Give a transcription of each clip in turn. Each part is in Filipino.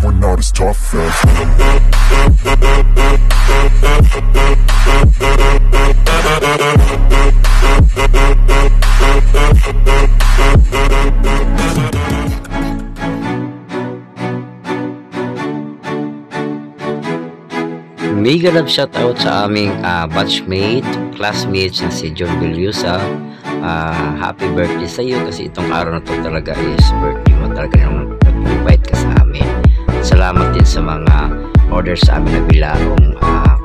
we're not as tough as. Mega love shoutout sa aming batchmate, classmates na si John Villusa. Happy birthday sa iyo kasi itong araw na to talaga is birthday mo, talaga nang nag-invite ka sa amin. Salamat din sa mga orders sa amin na bilaong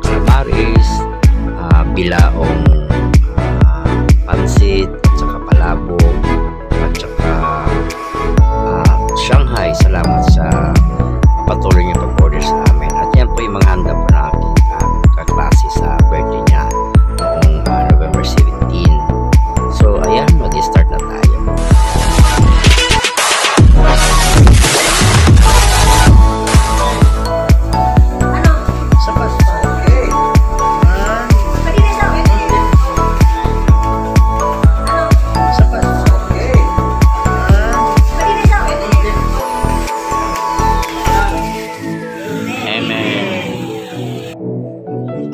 calamaris, bilaong pansit, at saka palabok, at saka Shanghai. Salamat sa patuloy niyo pag-order sa amin. At yan po yung mga handa po na aking kaklase sa birthday niya noong November 17. So ayan, mag-start na tayo.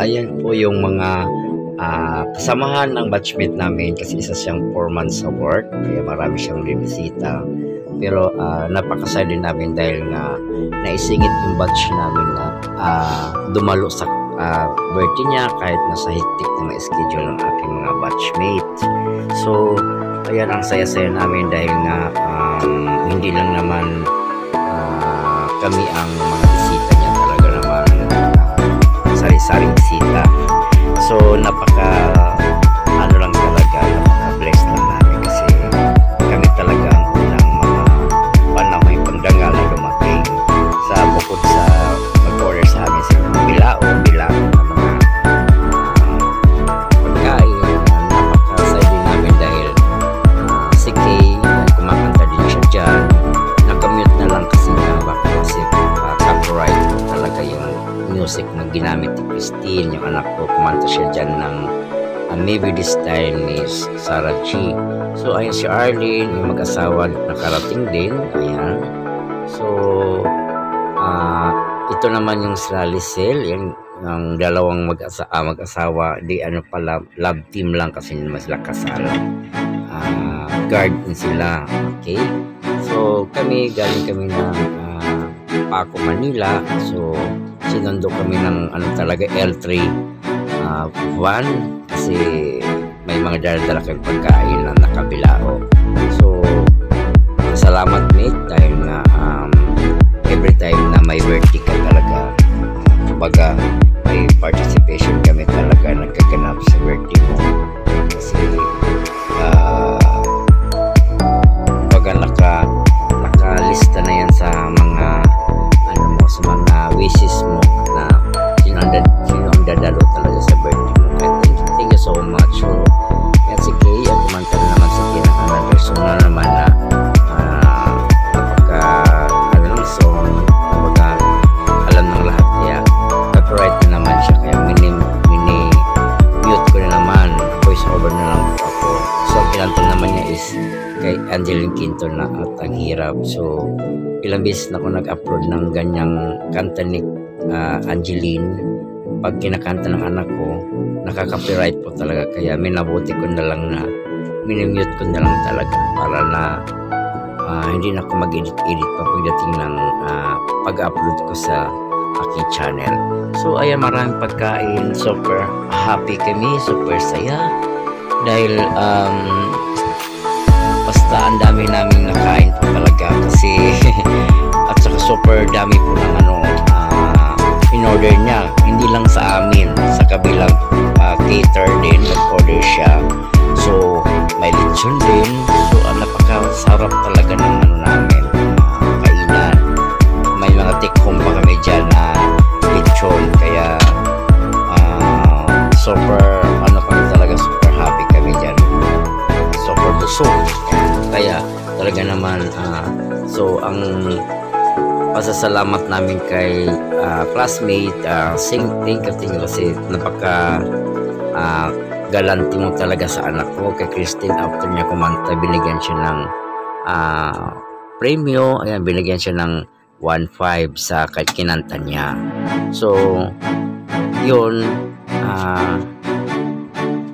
Ayan po yung mga kasamahan ng batchmate namin kasi isa siyang 4 months sa work, kaya marami siyang binisita. Pero napakasaya din namin dahil nga naisingit yung batch namin na dumalo sa birthday niya kahit nasa hectic na mga schedule ng aking mga batchmate. So ayan, ang saya-saya namin dahil nga hindi lang naman kami ang mga bisita niya, talaga naman sari-saring bisita. So napaka lang talaga, napaka-bless lang namin kasi kami talaga ang unang mga panahon yung pangdangal na dumating sa bukod sa mag-order sa amin sa bilaong na mga pagkain. Napakasaya din namin dahil si Kay, kumakanta din siya dyan. Nakamute na lang kasi nga baka kasi copyright talaga yung music na ginamit ni Christine, yung anak ko. Kumanta siya dyan ng Maybe This Time ni Sarah G. So ayun, si Arlene, yung mag-asawa nakarating din. Ayan. So ito naman yung sila Lisel, yung dalawang mag-asawa, di ano pala, love team lang kasi naman sila kasal. Guard din sila. Okay. So galing kami ng Paco, Manila. So sinundo kami ng talaga L3 van kasi may mga dala-dala kayong pagkain na nakabilao. So salamat mate dahil nga every time na may birthday ka talaga, kumbaga may participation kami talaga nagkaganap sa birthday mo kasi kumbaga nakalista na yan sa mga sa mga wishes mo na sino ang dadalo talaga sa birthday mo. Thank you so much. So yan si Kay, at kumanta na naman si Kay ng another personal naman na napaka song, kumbaga alam ng lahat, kaya copyright na naman siya, kaya mute ko na naman, voice over na lang ako. So kinanta naman niya is kay Angeline Quinto na At Ang Hirap. So ilang beses na ako nag-upload ng ganyang kanta ni Angeline. Pag kinakanta ng anak ko, nakaka-copyright po talaga, kaya minabuti ko na lang na minimute ko na lang talaga para na hindi na ako mag-edit pa pagdating ng pag-upload ko sa aking channel. So ayan, maraming pagkain, super happy kami, super saya dahil basta ang dami naming nakain po talaga kasi at saka super dami po ng in-order niya, hindi lang sa amin, sa kabilang cater din nag-order siya. So may lechon din, so napakasarap talaga ng namin kainan. May mga take home pa kami dyan na lechon, kaya super kami talaga, super happy kami dyan, super busog. Kaya talaga naman so ang pasasalamat namin kay classmate, thank you kasi napaka galanti mo talaga sa anak ko. Kay Christine, after niya kumanta, binigyan siya ng premyo. Ayan, binigyan siya ng 1.5 sa kinanta niya. So, yun,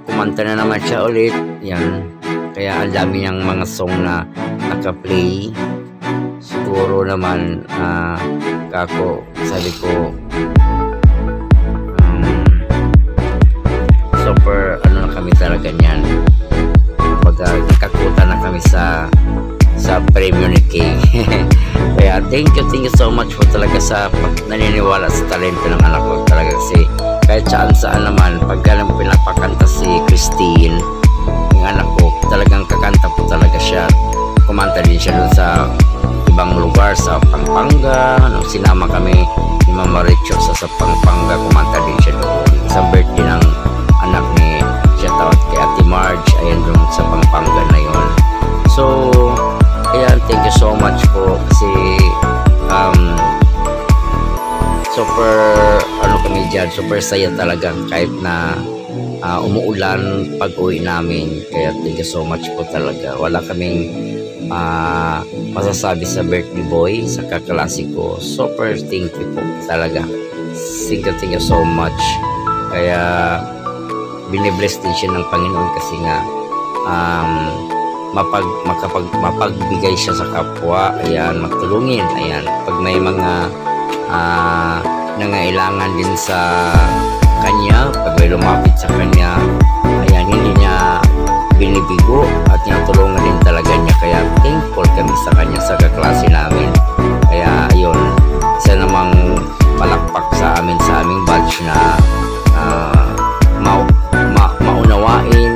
kumanta na naman siya ulit. Yan. Kaya ang dami niyang mga song na naka-play. Siguro naman, kako, sabi ko, super, ano na kami talaga niyan. Pagka nakakuta na kami sa premium ni King. Kaya thank you so much po talaga sa naniniwala sa talento ng anak ko talaga, kasi kahit saan naman pagka pinapakanta si Christine, yung anak ko, talagang kakanta po talaga siya. Kumanta din siya dun sa ibang lugar, sa Pampanga. Nung sinama kami ni Mama Richo sa Pampanga, kumanta din siya doon. Isang birthday ng anak ni, shout out kay Ate Marge, ayan dun sa Pampanga na yun. So, ayan, thank you so much po, kasi super, kami dyan, super saya talaga kahit na umuulan pag uwi namin. Kaya thank you so much po talaga. Wala kaming masasabi sa birthday boy, sa kaklase ko. Super thank you po talaga. Thank you so much. Kaya binibless din siya ng Panginoon, kasi nga mapagbigay siya sa kapwa. Ayan, magtulungin. Ayan, pag may mga nangailangan din sa kanya, pag may lumapit sa kanya, ayan, hindi niya binibigo at tinutulungan din talaga niya. Kaya thankful kami sa kanya, sa kaklase namin. Kaya ayun, isa namang palakpak sa aming batch na maunawain,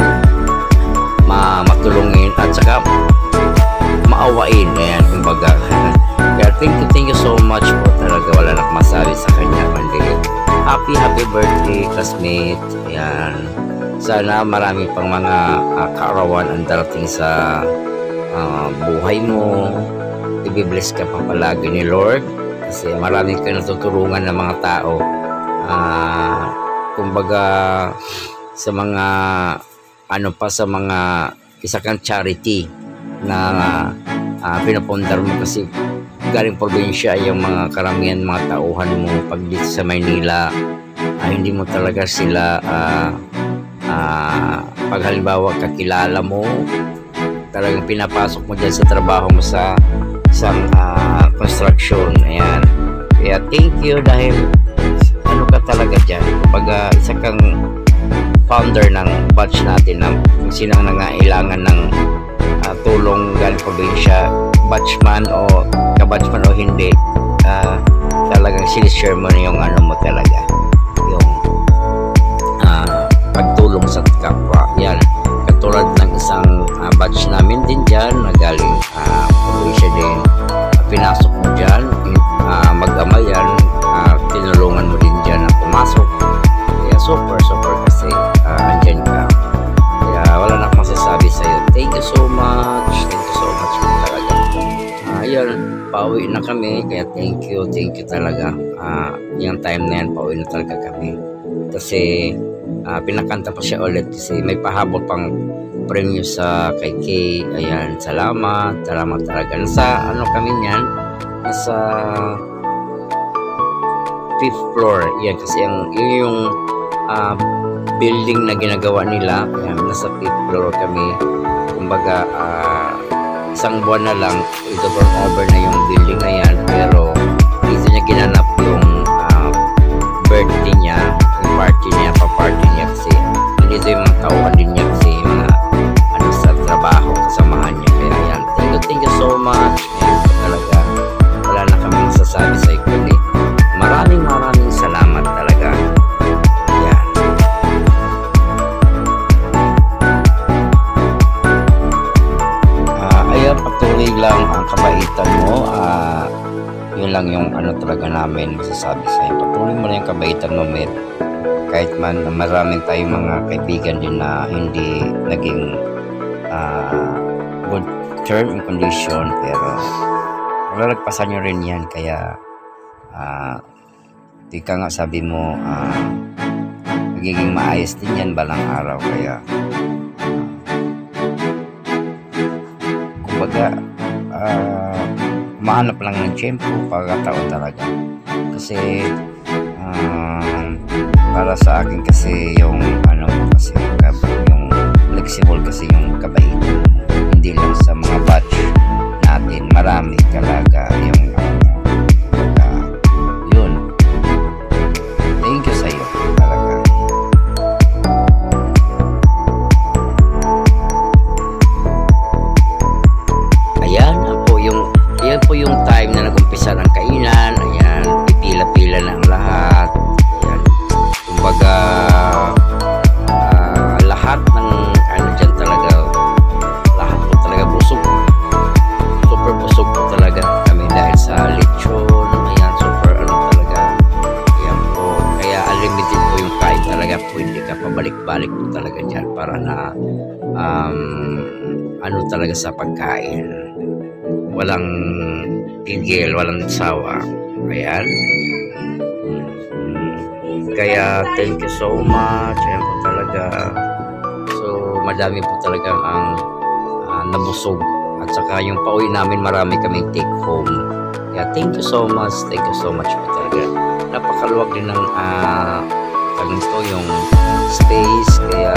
matulungin, at saka maawain. Ayan, kumbaga. Kaya thank you so much po talaga. Wala na akong masabi sa kanya, kundi happy birthday, classmate. Ayan, sana marami pang mga kaarawan ang darating sa buhay mo. I-bless ka pa palagi ni Lord, kasi maraming ka natutulungan ng mga tao. Kumbaga sa mga sa mga isa kang charity na pinapundar mo, kasi galing probinsya yung mga karamihan mga tauhan mo. Pag dito sa Maynila, hindi mo talaga sila pag halimbawa kakilala mo, talagang pinapasok mo dyan sa trabaho mo sa isang construction. Ayan, kaya thank you, dahil ka talaga dyan. Kumbaga isa kang founder ng batch natin, na kung sinang nangailangan ng tulong galing probinsya, batchman o kabatchman o hindi, talagang sinishare mo na yung mo talaga, yung pagtulong sa kapwa. Yan, katulad ng isang batch namin din dyan na galing probinsya din, pinasok mo dyan, mag-ama yan, tinulungan mo din dyan na pumasok. Kaya super kasi andyan ka. Kaya wala na akong masasabi sa'yo. Thank you so much po talaga. Ayan, pauwi na kami, kaya thank you talaga. Yung time na yan, pauwi na talaga kami, kasi pinakanta pa siya ulit, kasi may pahabol pang premyo sa kay Kay. Ayan, salamat talaga. Nasa kami niyan, nasa 5th floor yan, kasi yung building na ginagawa nila. Ayan, nasa 5th floor kami. Kumbaga isang buwan na lang, ito over na yung building na yan, pero dito niya ginanap yung birthday niya, yung party niya, pa-party niya, kasi nandito yung mga tauhan din niya, kasi yung mga sa trabaho, kasamahan niya. Kaya yan, thank you so much. Ayan, talaga wala na kami masasabi sa kundi maraming salamat talaga. Ayan. Ayan, patuloy lang ang kabaitan mo. Yun lang yung talaga namin masasabi sa'yo. Patuloy mo lang yung kabaitan mo, Met. Kahit man maraming tayong mga kaibigan din na hindi naging good term and condition, pero lalagpasan nyo rin yan. Kaya di ka nga, sabi mo, magiging maayos din yan balang araw. Kaya kumbaga mahanap lang ng tiyempo, pagkataon talaga. Kasi para sa akin kasi yung kasi yung flexible kasi yung kabaitan, hindi lang sa mga batch natin, marami talaga yung yun. Thank you sa iyo talaga. Ayan po yung time na nag-umpisa ng kainan. Ayan, pipila-pila na ang lahat. Ayan, kumbaga lahat ng dyan talaga, lahat po talaga busog, super busog po talaga kami dahil sa lechon. Ayan, super talaga. Ayan po, kaya unlimited po yung kain talaga po, hindi ka pabalik-balik po talaga dyan para na talaga sa pagkain, walang tigil, walang sawa. Ayan, kaya thank you so much. Ayan po talaga. So madami po talaga ang nabusog, at saka yung pauwi namin marami kaming take home. Kaya thank you so much po talaga. Napakaluwag din ng yung space, kaya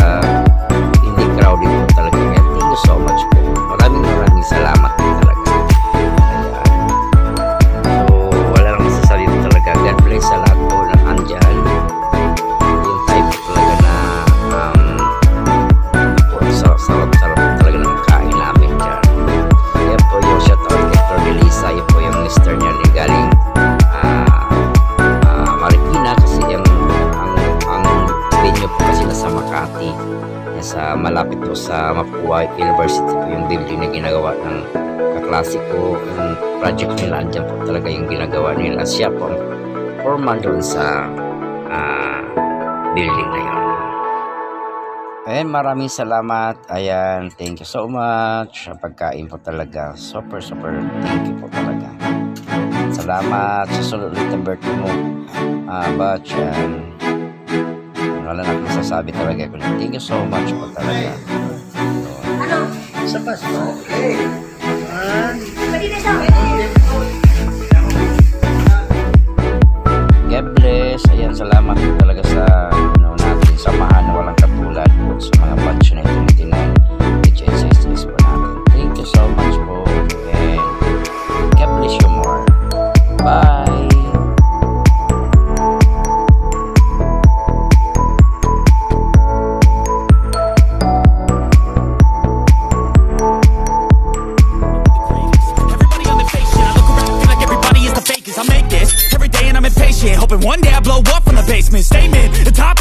hindi crowded po talaga. Kaya thank you so much po. Maraming salamat po talaga. Ayan. So wala lang masasabi po talaga. God bless sa lahat po ng andyan. Yung type po talaga na sarap talaga ng kain namin dyan. Ayan po yung shoutout kay Tordelisa. Yun po yung mister niya galing Marikina, kasi ang venue po kasi nasa Makati, nasa malapit po sa Mapua University po yung building na ginagawa ng kaklase ko. Yung project nila, andyan po talaga yung ginagawa nila. Siya po ang foreman doon sa building na yun. Ayan, maraming salamat. Ayan, thank you so much. Pagkain po talaga, super thank you po talaga. Salamat. Susunod ulit ang birthday mo, Batch. Wala na akong masasabi talaga. Thank you so much po talaga. Sa pasto. God bless. Ayan, salamat po talaga sa natin samahan na walang katulad po sa mga batch na 29 HSS po natin. Thank you so much po, and God bless you more. Bye. Hoping one day I blow up from the basement. Statement, the top